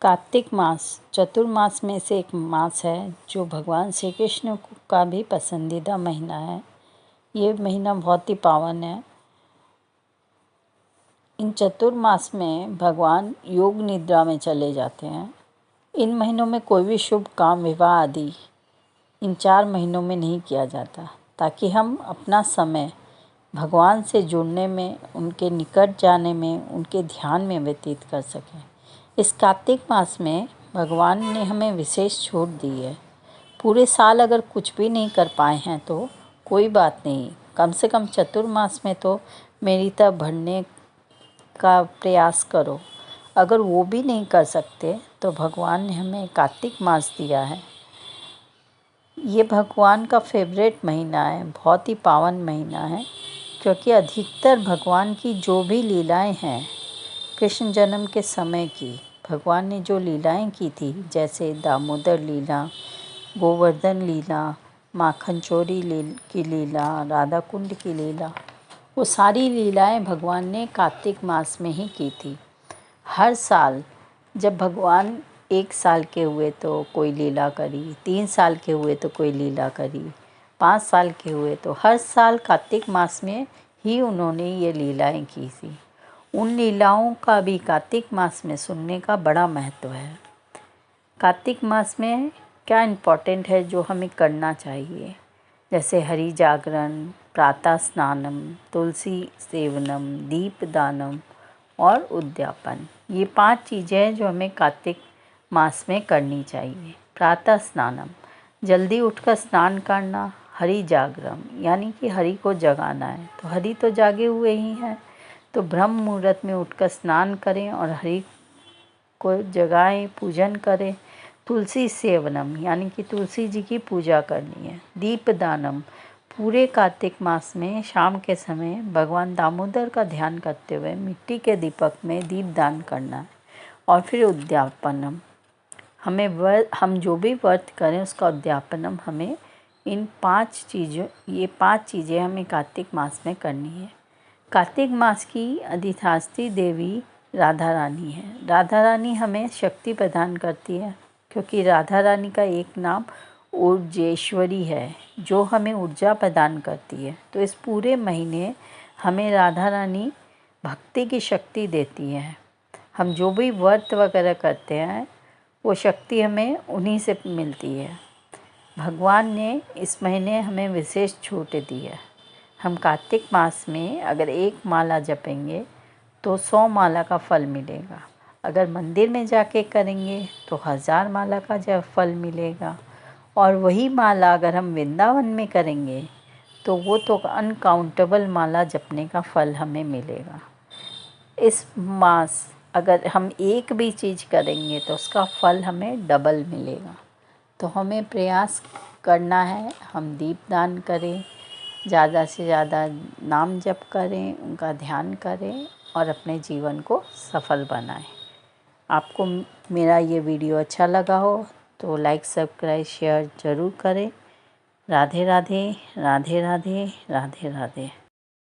कार्तिक मास चतुर्मास में से एक मास है जो भगवान श्री कृष्ण का भी पसंदीदा महीना है। ये महीना बहुत ही पावन है। इन चतुर्मास में भगवान योग निद्रा में चले जाते हैं। इन महीनों में कोई भी शुभ काम, विवाह आदि इन 4 महीनों में नहीं किया जाता, ताकि हम अपना समय भगवान से जुड़ने में, उनके निकट जाने में, उनके ध्यान में व्यतीत कर सकें। इस कार्तिक मास में भगवान ने हमें विशेष छूट दी है। पूरे साल अगर कुछ भी नहीं कर पाए हैं तो कोई बात नहीं, कम से कम चतुर्मास में तो मेरी तरफ बढ़ने का प्रयास करो। अगर वो भी नहीं कर सकते तो भगवान ने हमें कार्तिक मास दिया है। ये भगवान का फेवरेट महीना है, बहुत ही पावन महीना है, क्योंकि अधिकतर भगवान की जो भी लीलाएं हैं, कृष्ण जन्म के समय की भगवान ने जो लीलाएं की थी, जैसे दामोदर लीला, गोवर्धन लीला, माखन चोरी की लीला, राधा कुंड की लीला, वो सारी लीलाएं भगवान ने कार्तिक मास में ही की थी। हर साल जब भगवान 1 साल के हुए तो कोई लीला करी, 3 साल के हुए तो कोई लीला करी, 5 साल के हुए तो हर साल कार्तिक मास में ही उन्होंने ये लीलाएं की थी। उन लीलाओं का भी कार्तिक मास में सुनने का बड़ा महत्व है। कार्तिक मास में क्या इम्पोर्टेंट है जो हमें करना चाहिए, जैसे हरि जागरण, प्रातः स्नानम, तुलसी सेवनम, दीपदानम और उद्यापन। ये 5 चीज़ें हैं जो हमें कार्तिक मास में करनी चाहिए। प्रातः स्नानम, जल्दी उठकर स्नान करना। हरि जागरम, यानी कि हरि को जगाना है, तो हरि तो जागे हुए ही हैं, तो ब्रह्म मुहूर्त में उठकर स्नान करें और हरि को जगाएं, पूजन करें। तुलसी सेवनम, यानी कि तुलसी जी की पूजा करनी है। दीपदानम, पूरे कार्तिक मास में शाम के समय भगवान दामोदर का ध्यान करते हुए मिट्टी के दीपक में दीपदान करना है। और फिर उद्यापनम, हम जो भी व्रत करें उसका उद्यापनम हमें ये 5 चीज़ें हमें कार्तिक मास में करनी है। कार्तिक मास की अधिष्ठात्री देवी राधा रानी है। राधा रानी हमें शक्ति प्रदान करती है, क्योंकि राधा रानी का एक नाम ऊर्जेश्वरी है, जो हमें ऊर्जा प्रदान करती है। तो इस पूरे महीने हमें राधा रानी भक्ति की शक्ति देती है। हम जो भी व्रत वगैरह करते हैं वो शक्ति हमें उन्हीं से मिलती है। भगवान ने इस महीने हमें विशेष छूट दी है। हम कार्तिक मास में अगर 1 माला जपेंगे तो 100 माला का फल मिलेगा। अगर मंदिर में जाके करेंगे तो 1000 माला का फल मिलेगा। और वही माला अगर हम वृंदावन में करेंगे तो वो तो अनकाउंटेबल माला जपने का फल हमें मिलेगा। इस मास अगर हम एक भी चीज़ करेंगे तो उसका फल हमें डबल मिलेगा। तो हमें प्रयास करना है, हम दीपदान करें, ज़्यादा से ज़्यादा नाम जप करें, उनका ध्यान करें और अपने जीवन को सफल बनाएं। आपको मेरा ये वीडियो अच्छा लगा हो तो लाइक, सब्सक्राइब, शेयर ज़रूर करें। राधे राधे, राधे राधे, राधे राधे।